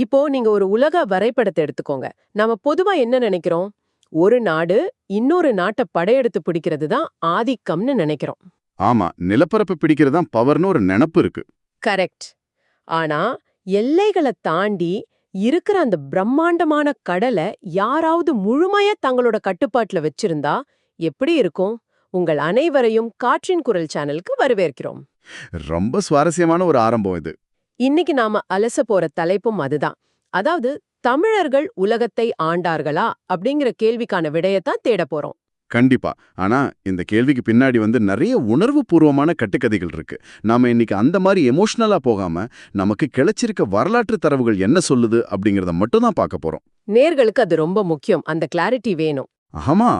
இப்போ நீங்க ஒரு உலக வரைபடத்தை எடுத்துக்கோங்க. நாம பொதுவா என்ன நினைக்கிறோம்? ஒரு நாடு இன்னொரு நாட்ட படையெடுத்து பிடிக்கிறது தான் ஆதிக்கம்னு நினைக்கிறோம். ஆமா, நிலப்பரப்பு பிடிக்கிறது தான் பவர்னு ஒரு நெனப்பு இருக்கு. கரெக்ட். ஆனா எல்லைகளை தாண்டி இருக்கிற அந்த பிரம்மாண்டமான கடலை யாராவது முழுமையா தங்களோட கட்டுப்பாட்டுல வச்சிருந்தா எப்படி இருக்கும்? உங்கள் அனைவரையும் காற்றின் குரல் சேனலுக்கு வரவேற்கிறோம். ரொம்ப சுவாரஸ்யமான ஒரு ஆரம்பம் இது. இன்னைக்கு நாம அலச போற தலைப்பும் அதுதான். அதாவது தமிழர்கள் உலகத்தை ஆண்டார்களா அப்படிங்கிற கேள்விக்கான விடையத்தான் தேட போறோம். கண்டிப்பா. ஆனா இந்த கேள்விக்கு பின்னாடி நிறைய உணர்வு பூர்வமான கட்டுக்கதைகள் இருக்கு. நாம இன்னைக்கு அந்த மாதிரி எமோஷனலா போகாம நமக்கு கிடைச்சிருக்க வரலாற்று தரவுகள் என்ன சொல்லுது அப்படிங்கறத மட்டும் தான் பார்க்க போறோம். நேர்களுக்கு அது ரொம்ப முக்கியம். அந்த கிளாரிட்டி வேணும். ஆமா,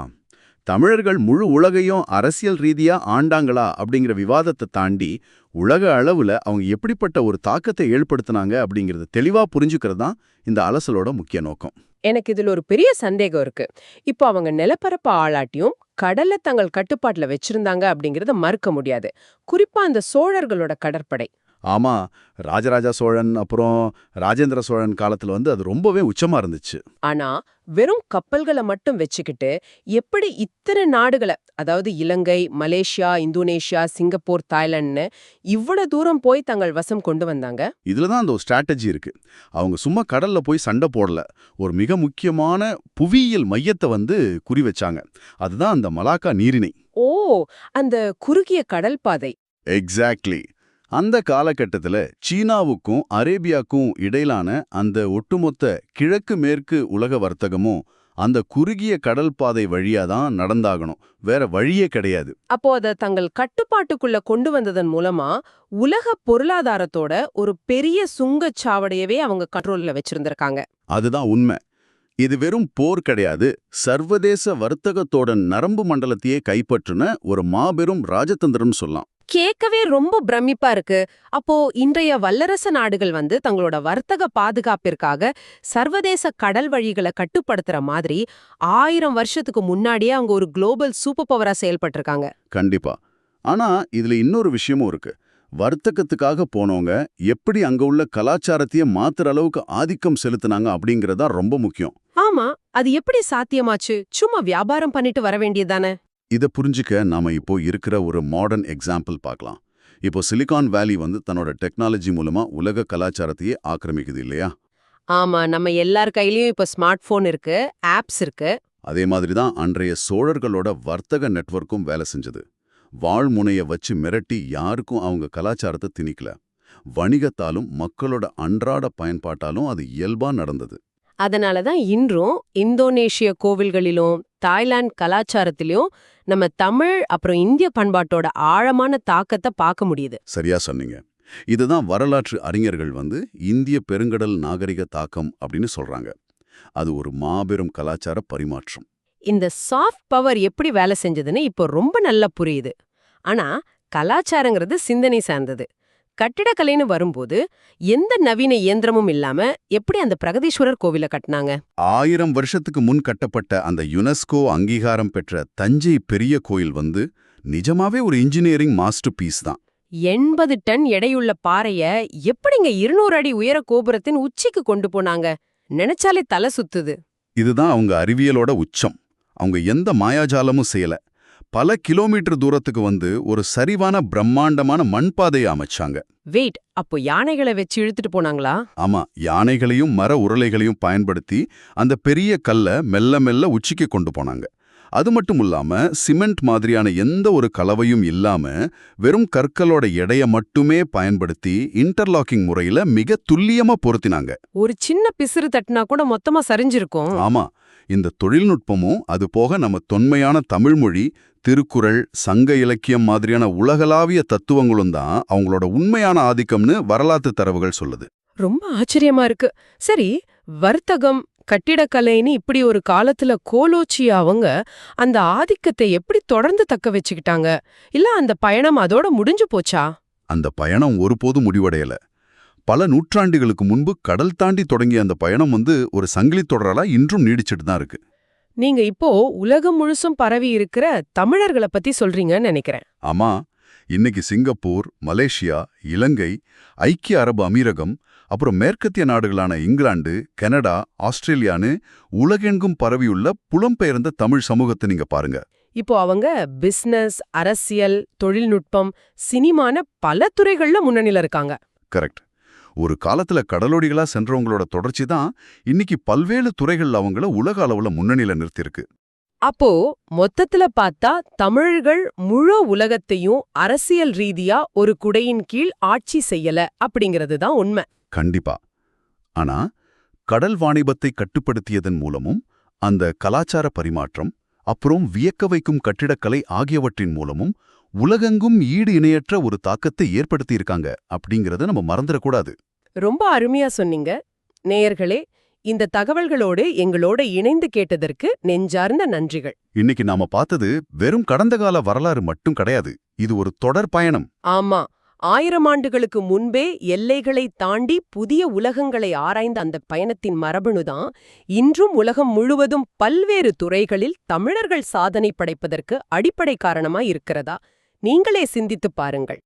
தமிழர்கள் முழு உலகையும் அரசியல் ரீதியா ஆண்டாங்களா அப்படிங்கிற விவாதத்தை தாண்டி உலக அளவுல அவங்க எப்படிப்பட்ட ஒரு தாக்கத்தை ஏற்படுத்தினாங்க அப்படிங்கறத தெளிவா புரிஞ்சுக்கிறது தான் இந்த அலசலோட முக்கிய நோக்கம். எனக்கு இதுல ஒரு பெரிய சந்தேகம் இருக்கு. இப்போ அவங்க நிலப்பரப்பு ஆளாட்டியும் கடலை தங்கள் கட்டுப்பாட்டுல வச்சிருந்தாங்க அப்படிங்கறத மறுக்க முடியாது. குறிப்பா அந்த சோழர்களோட கடற்படை. ஆமா, ராஜராஜ சோழன் அப்புறம் ராஜேந்திர சோழன் காலத்துல அது ரொம்பவே உச்சமா இருந்துச்சு. ஆனா வெறும் கப்பல்களை மட்டும் வச்சுக்கிட்டு எப்படி இத்தனை நாடுகளை, அதாவது இலங்கை, மலேசியா, இந்தோனேஷியா, சிங்கப்பூர், தாய்லாந்துன்னு இவ்வளவு தூரம் போய் தங்கள் வசம் கொண்டு வந்தாங்க? இதுலதான் அந்த ஒரு ஸ்ட்ராட்டஜி இருக்கு. அவங்க சும்மா கடல்ல போய் சண்டை போடல. ஒரு மிக முக்கியமான புவியியல் மையத்தை குறி வச்சாங்க. அதுதான் அந்த மலாக்கா நீரிணை. ஓ, அந்த குறுகிய கடல் பாதை. எக்ஸாக்ட்லி. அந்த காலகட்டத்துல சீனாவுக்கும் அரேபியாவுக்கும் இடையிலான அந்த ஒட்டுமொத்த கிழக்கு மேற்கு உலக வர்த்தகமும் அந்த குறுகிய கடல் பாதை வழியா தான் நடந்தாகணும். வேற வழியே கிடையாது. அப்போ அத தங்கள் கட்டுப்பாட்டுக்குள்ள கொண்டு வந்ததன் மூலமா உலக பொருளாதாரத்தோட ஒரு பெரிய சுங்கச்சாவடியவே அவங்க கண்ட்ரோல்ல வச்சிருந்திருக்காங்க. அதுதான் உண்மை. இது வெறும் போர் கிடையாது. சர்வதேச வர்த்தகத்தோட நரம்பு மண்டலத்தையே கைப்பற்றின ஒரு மாபெரும் ராஜதந்திரம் சொல்லலாம். கேட்கவே ரொம்ப பிரமிப்பா இருக்கு. அப்போ இன்றைய வல்லரசு நாடுகள் தங்களோட வர்த்தக பாதுகாப்பிற்காக சர்வதேச கடல் வழிகளை கட்டுப்படுத்துற மாதிரி 1000 வருஷத்துக்கு முன்னாடியே அவங்க ஒரு குளோபல் சூப்பர் பவரா செயல்பட்டிருக்காங்க. கண்டிப்பா. ஆனா இதுல இன்னொரு விஷயமும் இருக்கு. வர்த்தகத்துக்காக போனவங்க எப்படி அங்க உள்ள கலாச்சாரத்தையே மாத்துற அளவுக்கு ஆதிக்கம் செலுத்தினாங்க அப்படிங்கறதா ரொம்ப முக்கியம். ஆமா, அது எப்படி சாத்தியமாச்சு? சும்மா வியாபாரம் பண்ணிட்டு வர வேண்டியதானே? இதை புரிஞ்சுக்க நாம இப்போ இருக்கிற ஒரு மாடர்ன் எக்ஸாம்பிள் பார்க்கலாம். இப்போ சிலிகான் வேலி தன்னோட டெக்னாலஜி மூலமா உலக கலாச்சாரத்தையே ஆக்கிரமிக்குது இல்லையா? ஆமா, நம்ம எல்லார் கையிலயும் இப்ப ஸ்மார்ட் போன் இருக்கு, ஆப்ஸ் இருக்கு. அதே மாதிரி தான் அன்றைய சோழர்களோட வர்த்தக நெட்வொர்க்கும் வேலை செஞ்சது. வாழ்முனைய வச்சு மிரட்டி யாருக்கும் அவங்க கலாச்சாரத்தை திணிக்கல. வணிகத்தாலும் மக்களோட அன்றாட பயன்பாட்டாலும் அது இயல்பா நடந்தது. அதனாலதான் இன்றும் இந்தோனேஷிய கோவில்களிலும் தாய்லாந்து கலாச்சாரத்திலும் நம்ம தமிழ் அப்புறம் இந்திய பண்பாட்டோட ஆழமான தாக்கத்தை பார்க்க முடியுது. சரியா சொன்னீங்க. இதுதான் வரலாற்று அறிஞர்கள் இந்திய பெருங்கடல் நாகரிக தாக்கம் அப்படின்னு சொல்றாங்க. அது ஒரு மாபெரும் கலாச்சார பரிமாற்றம். இந்த சாஃப்ட் பவர் எப்படி வேலை செஞ்சதுன்னு இப்போ ரொம்ப நல்லா புரியுது. ஆனா கலாச்சாரங்கிறது சிந்தனை சார்ந்தது. கட்டிடக்கலைன்னு வரும்போது எந்த நவீன இயந்திரமும் இல்லாம எப்படி அந்த பிரகதீஸ்வரர் கோவிலை கட்டினாங்க? 1000 வருஷத்துக்கு முன் கட்டப்பட்ட அந்த யுனெஸ்கோ அங்கீகாரம் பெற்ற தஞ்சை பெரிய கோயில் நிஜமாவே ஒரு இன்ஜினியரிங் மாஸ்டர் பீஸ் தான். 80 டன் எடையுள்ள பாறைய எப்படிங்க 200 அடி உயர கோபுரத்தின் உச்சிக்கு கொண்டு போனாங்க? நினைச்சாலே தலை சுத்துது. இதுதான் அவங்க அறிவியலோட உச்சம். அவங்க எந்த மாயாஜாலமும் செய்யல. பல கிலோமீட்டர் தூரத்துக்கு ஒரு சரிவான பிரம்மாண்டமான மண்பாதையை அமைச்சாங்க. வெயிட், அப்போ யானைகளை வச்சு இழுத்துட்டு போனாங்களா? ஆமா, யானைகளையும் மர உருளைகளையும் பயன்படுத்தி அந்த பெரிய கல்லை மெல்ல மெல்ல உச்சிக்கு கொண்டு போனாங்க. அது மட்டும் இல்லாம சிமெண்ட் மாதிரியான எந்த ஒரு கலவையும் இல்லாம வெறும் கற்களோட எடையை மட்டுமே பயன்படுத்தி இன்டர்லாக்கிங் முறையில மிக துல்லியமா பொருத்தினாங்க. ஒரு சின்ன பிசிறு தட்டினா கூட மொத்தமா சரிஞ்சிருக்கும். ஆமா, இந்த தொழில்நுட்பமும் அது போக நம்ம தொன்மையான தமிழ்மொழி, திருக்குறள், சங்க இலக்கியம் மாதிரியான உலகளாவிய தத்துவங்களும் தான் அவங்களோட உண்மையான ஆதிக்கம்னு வரலாற்று தரவுகள் சொல்லுது. ரொம்ப ஆச்சரியமா இருக்கு. சரி, வர்த்தகம், கட்டிடக்கலைன்னு இப்படி ஒரு காலத்துல கோலோச்சிய அவங்க அந்த ஆதிக்கத்தை எப்படி தொடர்ந்து தக்க வச்சுக்கிட்டாங்க? இல்ல அந்த பயணம் அதோட முடிஞ்சு போச்சா? அந்த பயணம் ஒருபோதும் முடிவடையல. பல நூற்றாண்டுகளுக்கு முன்பு கடல் தாண்டி தொடங்கிய அந்த பயணம் ஒரு சங்கிலி தொடரலா இன்றும் நீடிச்சிட்டு தான் இருக்கு. நீங்க இப்போ உலகம் முழுசும் பரவி இருக்கிற தமிழர்களை பத்தி சொல்றீங்கன்னு நினைக்கிறேன். ஆமா, இன்னைக்கு சிங்கப்பூர், மலேசியா, இலங்கை, ஐக்கிய அரபு அமீரகம், அப்புறம் மேற்கத்திய நாடுகளான இங்கிலாந்து, கனடா, ஆஸ்திரேலியான்னு உலகெங்கும் பரவியுள்ள புலம்பெயர்ந்த தமிழ் சமூகத்தை நீங்க பாருங்க. இப்போ அவங்க பிசினஸ், அரசியல், தொழில்நுட்பம், சினிமான பல துறைகள்ல முன்னணியில இருக்காங்க. கரெக்ட். ஒரு காலத்துல கடலோடிகளா சென்றவங்களோட தொடர்ச்சி தான் இன்னைக்கு பல்வேறு துறைகள்ல அவங்கள உலக அளவுல முன்னணியில நிறுத்தியிருக்கு. அப்போ மொத்தத்துல பார்த்தா தமிழர்கள் முழு உலகத்தையும் அரசியல் ரீதியா ஒரு குடையின் கீழ் ஆட்சி செய்யல அப்படிங்கிறது தான் உண்மை. கண்டிப்பா. ஆனா கடல் வாணிபத்தை கட்டுப்படுத்தியதன் மூலமும் அந்த கலாச்சார பரிமாற்றம் அப்புறம் வியக்க வைக்கும் கட்டிடக்கலை ஆகியவற்றின் மூலமும் உலகெங்கும் ஈடு இணையற்ற ஒரு தாக்கத்தை ஏற்படுத்தியிருக்காங்க அப்படிங்கறத நம்ம மறந்துடக்கூடாது. ரொம்ப அருமையா சொன்னீங்க. நேயர்களே, இந்த தகவல்களோடு எங்களோட இணைந்து கேட்டதற்கு நெஞ்சார்ந்த நன்றிகள். இன்னைக்கு நாம பார்த்தது வெறும் கடந்த கால வரலாறு மட்டும் கிடையாது. இது ஒரு தொடர் பயணம். ஆமா, 1000 ஆண்டுகளுக்கு முன்பே எல்லைகளை தாண்டி புதிய உலகங்களை ஆராய்ந்த அந்த பயணத்தின் மரபணுதான் இன்றும் உலகம் முழுவதும் பல்வேறு துறைகளில் தமிழர்கள் சாதனை படைப்பதற்கு அடிப்படை காரணமா இருக்கிறதா? நீங்களே சிந்தித்துப் பாருங்கள்.